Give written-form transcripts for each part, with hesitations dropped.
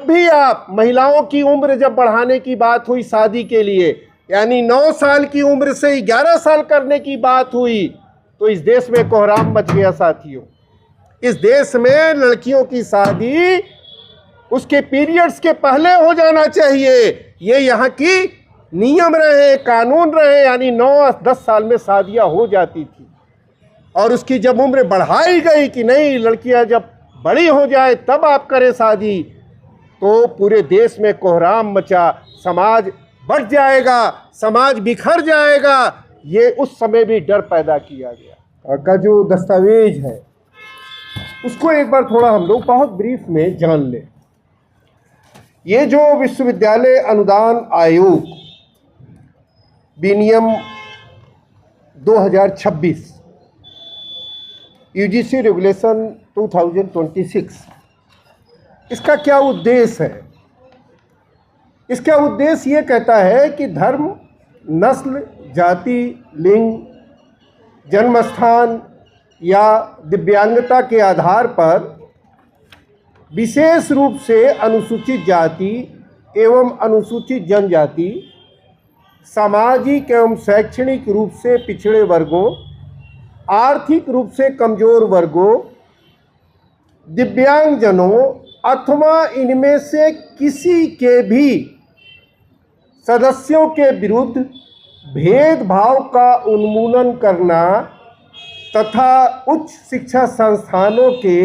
भी आप महिलाओं की उम्र जब बढ़ाने की बात हुई शादी के लिए, यानी 9 साल की उम्र से 11 साल करने की बात हुई, तो इस देश में कोहराम मच गया साथियों। इस देश में लड़कियों की शादी उसके पीरियड्स के पहले हो जाना चाहिए। ये यहाँ की नियम रहे, कानून रहे, यानी 9-10 साल में शादियाँ हो जाती थी। और उसकी जब उम्र बढ़ाई गई कि नहीं, लड़कियाँ जब बड़ी हो जाए तब आप करें शादी, तो पूरे देश में कोहराम मचा, समाज बढ़ जाएगा, समाज बिखर जाएगा। ये उस समय भी डर पैदा किया गया का जो दस्तावेज है उसको एक बार थोड़ा हम लोग बहुत ब्रीफ में जान लें। ये जो विश्वविद्यालय अनुदान आयोग विनियम 2026 यूजीसी रेगुलेशन 2026, इसका क्या उद्देश्य है? इसका उद्देश्य ये कहता है कि धर्म, नस्ल, जाति, लिंग, जन्मस्थान या दिव्यांगता के आधार पर विशेष रूप से अनुसूचित जाति एवं अनुसूचित जनजाति, सामाजिक एवं शैक्षणिक रूप से पिछड़े वर्गों, आर्थिक रूप से कमजोर वर्गों, दिव्यांगजनों अथवा इनमें से किसी के भी सदस्यों के विरुद्ध भेदभाव का उन्मूलन करना तथा उच्च शिक्षा संस्थानों के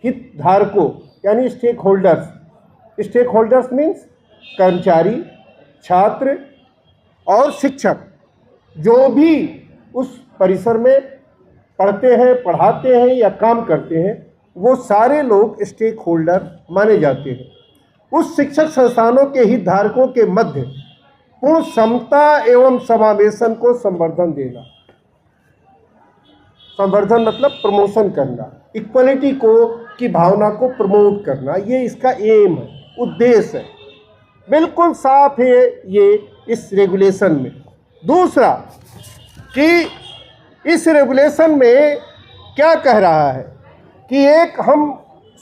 हितधारकों यानी स्टेक होल्डर्स मीन्स कर्मचारी, छात्र और शिक्षक, जो भी उस परिसर में पढ़ते हैं, पढ़ाते हैं या काम करते हैं, वो सारे लोग स्टेक होल्डर माने जाते हैं। उस शिक्षक संस्थानों के हितधारकों के मध्य पूर्ण समता एवं समावेशन को संवर्धन देना। संवर्धन मतलब प्रमोशन करना, इक्वलिटी की भावना को प्रमोट करना, ये इसका एम है, उद्देश्य है। बिल्कुल साफ है ये इस रेगुलेशन में। दूसरा कि इस रेगुलेशन में क्या कह रहा है कि एक हम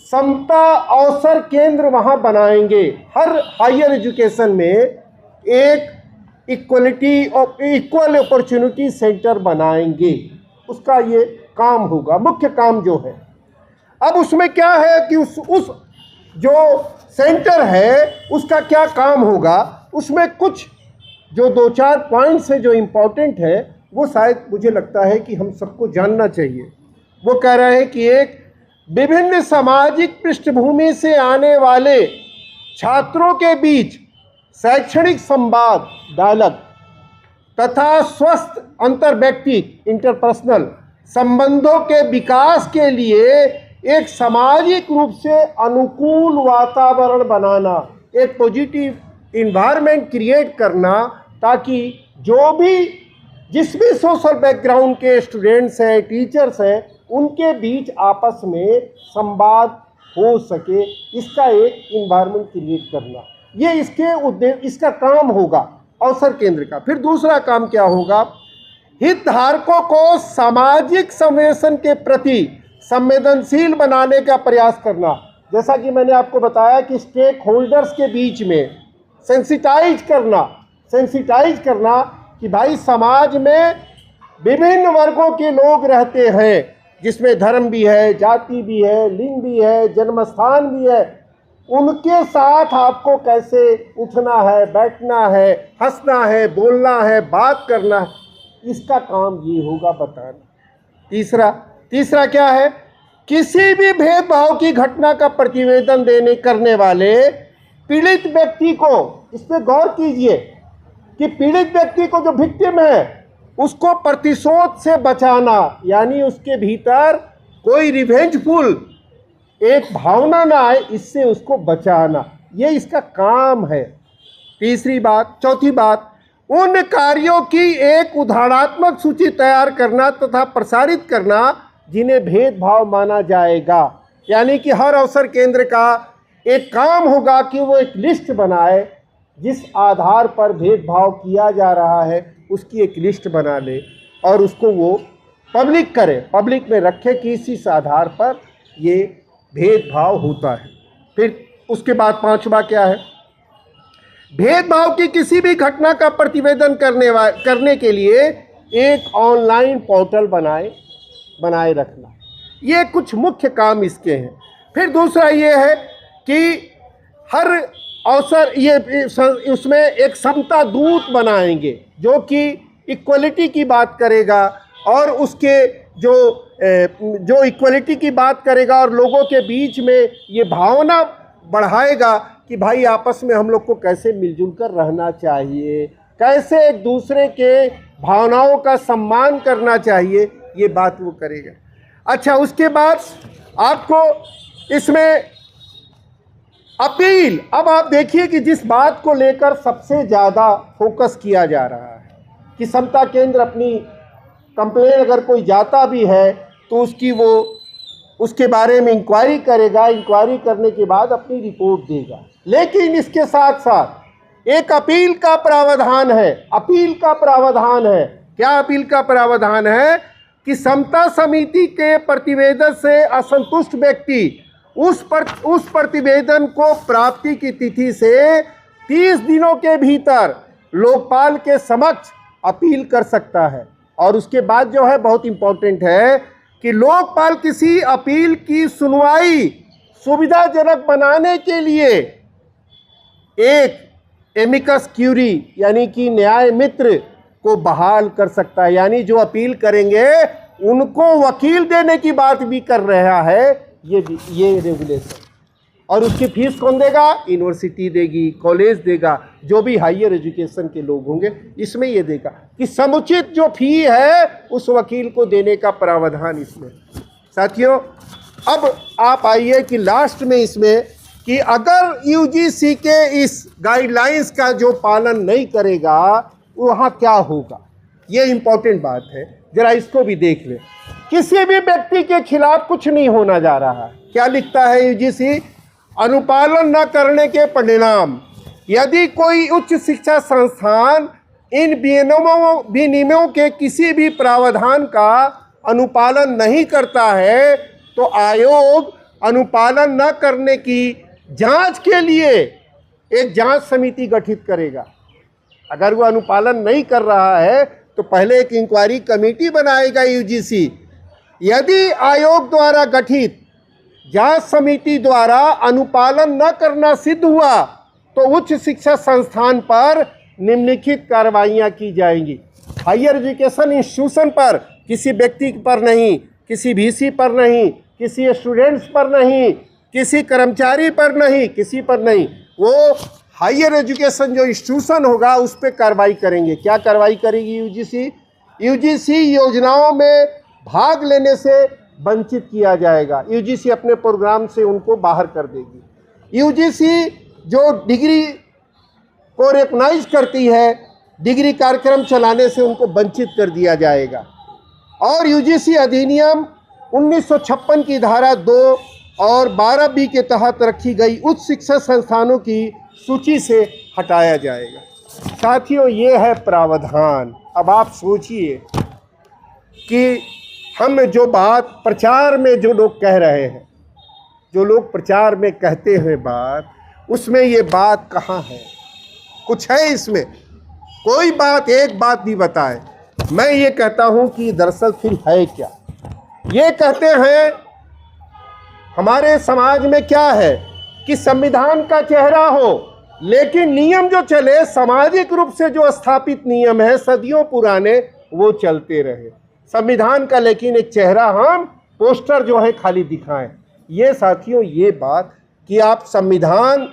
समता अवसर केंद्र वहाँ बनाएंगे। हर हायर एजुकेशन में एक इक्वल अपॉर्चुनिटी सेंटर बनाएंगे, उसका ये काम होगा, मुख्य काम जो है। अब उसमें क्या है कि उस जो सेंटर है उसका क्या काम होगा, उसमें कुछ जो 2-4 पॉइंट्स है जो इम्पोर्टेंट है, वो शायद मुझे लगता है कि हम सबको जानना चाहिए। वो कह रहे हैं कि एक विभिन्न सामाजिक पृष्ठभूमि से आने वाले छात्रों के बीच शैक्षणिक संवाद, डायलॉग तथा स्वस्थ अंतर्व्यक्तिक इंटरपर्सनल संबंधों के विकास के लिए एक सामाजिक रूप से अनुकूल वातावरण बनाना, एक पॉजिटिव इन्वायरमेंट क्रिएट करना, ताकि जिस भी सोशल बैकग्राउंड के स्टूडेंट्स हैं, टीचर्स हैं, उनके बीच आपस में संवाद हो सके, इसका एक इन्वायरमेंट क्रिएट करना, ये इसके उद्देश्य, इसका काम होगा अवसर केंद्र का। फिर दूसरा काम क्या होगा, हितधारकों को सामाजिक संवेदन के प्रति संवेदनशील बनाने का प्रयास करना। जैसा कि मैंने आपको बताया कि स्टेक होल्डर्स के बीच में सेंसिटाइज करना कि भाई समाज में विभिन्न वर्गों के लोग रहते हैं, जिसमें धर्म भी है, जाति भी है, लिंग भी है, जन्मस्थान भी है। उनके साथ आपको कैसे उठना है, बैठना है, हंसना है, बोलना है, बात करना है, इसका काम ये होगा बताना। तीसरा क्या है, किसी भी भेदभाव की घटना का प्रतिवेदन करने वाले पीड़ित व्यक्ति को, इस पर गौर कीजिए कि पीड़ित व्यक्ति को, जो विक्टिम है, उसको प्रतिशोध से बचाना, यानी उसके भीतर कोई रिवेंजफुल एक भावना ना आए, इससे उसको बचाना, ये इसका काम है। चौथी बात, उन कार्यों की एक उदाहरणात्मक सूची तैयार करना तथा प्रसारित करना जिन्हें भेदभाव माना जाएगा। यानी कि हर अवसर केंद्र का एक काम होगा कि वो एक लिस्ट बनाए, जिस आधार पर भेदभाव किया जा रहा है उसकी एक लिस्ट बना ले और उसको वो पब्लिक करे, पब्लिक में रखे कि इस आधार पर ये भेदभाव होता है। फिर उसके बाद पांचवा क्या है, भेदभाव की किसी भी घटना का प्रतिवेदन करने के लिए एक ऑनलाइन पोर्टल बनाए रखना। ये कुछ मुख्य काम इसके हैं। फिर दूसरा ये है कि हर अवसर ये उसमें एक समता दूत बनाएंगे जो कि इक्वलिटी की बात करेगा और उसके जो इक्वलिटी की बात करेगा और लोगों के बीच में ये भावना बढ़ाएगा कि भाई आपस में हम लोग को कैसे मिलजुल कर रहना चाहिए, कैसे एक दूसरे के भावनाओं का सम्मान करना चाहिए, ये बात वो करेगा। अच्छा, उसके बाद आपको इसमें अपील, अब आप देखिए कि जिस बात को लेकर सबसे ज़्यादा फोकस किया जा रहा है कि समता केंद्र अपनी कंप्लेन अगर कोई जाता भी है तो उसके बारे में इंक्वायरी करेगा, इंक्वायरी करने के बाद अपनी रिपोर्ट देगा। लेकिन इसके साथ साथ एक अपील का प्रावधान है। अपील का प्रावधान है, क्या अपील का प्रावधान है कि समता समिति के प्रतिवेदन से असंतुष्ट व्यक्ति उस प्रतिवेदन को प्राप्ति की तिथि से 30 दिनों के भीतर लोकपाल के समक्ष अपील कर सकता है। और उसके बाद जो है बहुत इम्पोर्टेंट है कि लोकपाल किसी अपील की सुनवाई सुविधाजनक बनाने के लिए एक एमिकस क्यूरी यानी कि न्याय मित्र को बहाल कर सकता है। यानी जो अपील करेंगे उनको वकील देने की बात भी कर रहा है ये रेगुलेशन। और उसकी फीस कौन देगा? यूनिवर्सिटी देगी, कॉलेज देगा, जो भी हायर एजुकेशन के लोग होंगे इसमें ये देगा कि समुचित जो फी है उस वकील को देने का प्रावधान इसमें। साथियों, अब आप आइए कि लास्ट में इसमें कि अगर यूजीसी के इस गाइडलाइंस का जो पालन नहीं करेगा वहाँ क्या होगा, ये इम्पोर्टेंट बात है, जरा इसको भी देख लें। किसी भी व्यक्ति के खिलाफ कुछ नहीं होना जा रहा है। क्या लिखता है यूजीसी? अनुपालन न करने के परिणाम यदि कोई उच्च शिक्षा संस्थान इन विनियमों के किसी भी प्रावधान का अनुपालन नहीं करता है तो आयोग अनुपालन न करने की जांच के लिए एक जांच समिति गठित करेगा। अगर वो अनुपालन नहीं कर रहा है तो पहले एक इंक्वायरी कमेटी बनाएगा यूजीसी। यदि आयोग द्वारा गठित जांच समिति द्वारा अनुपालन न करना सिद्ध हुआ तो उच्च शिक्षा संस्थान पर निम्नलिखित कार्रवाइयां की जाएंगी। हायर एजुकेशन इंस्टीट्यूशन पर, किसी व्यक्ति पर नहीं, किसी वीसी पर नहीं, किसी स्टूडेंट्स पर नहीं, किसी कर्मचारी पर नहीं, किसी पर नहीं, वो हायर एजुकेशन जो इंस्टीट्यूशन होगा उस पर कार्रवाई करेंगे। क्या कार्रवाई करेगी यूजीसी? यूजीसी योजनाओं में भाग लेने से वंचित किया जाएगा। यूजीसी अपने प्रोग्राम से उनको बाहर कर देगी। यूजीसी जो डिग्री को रिकॉग्नाइज करती है, डिग्री कार्यक्रम चलाने से उनको वंचित कर दिया जाएगा। और यूजीसी अधिनियम 1956 की धारा 2 और 12B के तहत रखी गई उच्च शिक्षा संस्थानों की सूची से हटाया जाएगा। साथियों, ये है प्रावधान। अब आप सोचिए कि हम जो बात प्रचार में जो लोग कह रहे हैं, जो लोग प्रचार में कहते हैं बात, उसमें ये बात कहाँ है? कुछ है इसमें? कोई बात, एक बात भी बताए। मैं ये कहता हूँ कि दरअसल फिर है क्या? ये कहते हैं हमारे समाज में क्या है कि संविधान का चेहरा हो लेकिन नियम जो चले, सामाजिक रूप से जो स्थापित नियम है सदियों पुराने, वो चलते रहे। संविधान का लेकिन एक चेहरा हम पोस्टर जो है खाली दिखाएं। ये साथियों, ये बात कि आप संविधान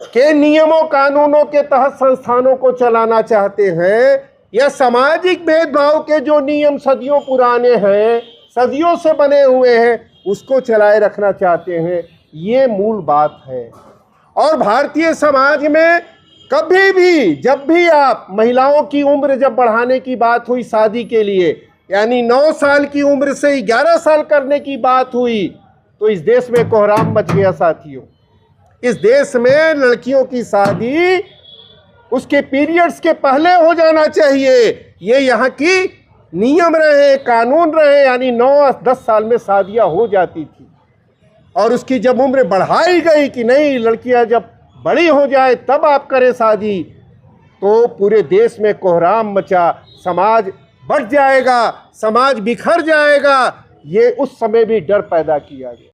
के नियमों कानूनों के तहत संस्थानों को चलाना चाहते हैं या सामाजिक भेदभाव के जो नियम सदियों पुराने हैं, सदियों से बने हुए हैं, उसको चलाए रखना चाहते हैं, ये मूल बात है। और भारतीय समाज में कभी भी जब भी आप महिलाओं की उम्र जब बढ़ाने की बात हुई शादी के लिए, यानी 9 साल की उम्र से 11 साल करने की बात हुई, तो इस देश में कोहराम मच गया साथियों। इस देश में लड़कियों की शादी उसके पीरियड्स के पहले हो जाना चाहिए, ये यहाँ की नियम रहे, कानून रहे। यानी 9-10 साल में शादियाँ हो जाती थी। और उसकी जब उम्र बढ़ाई गई कि नहीं, लड़कियां जब बड़ी हो जाए तब आप करें शादी, तो पूरे देश में कोहराम मचा, समाज बढ़ जाएगा, समाज बिखर जाएगा। ये उस समय भी डर पैदा किया गया।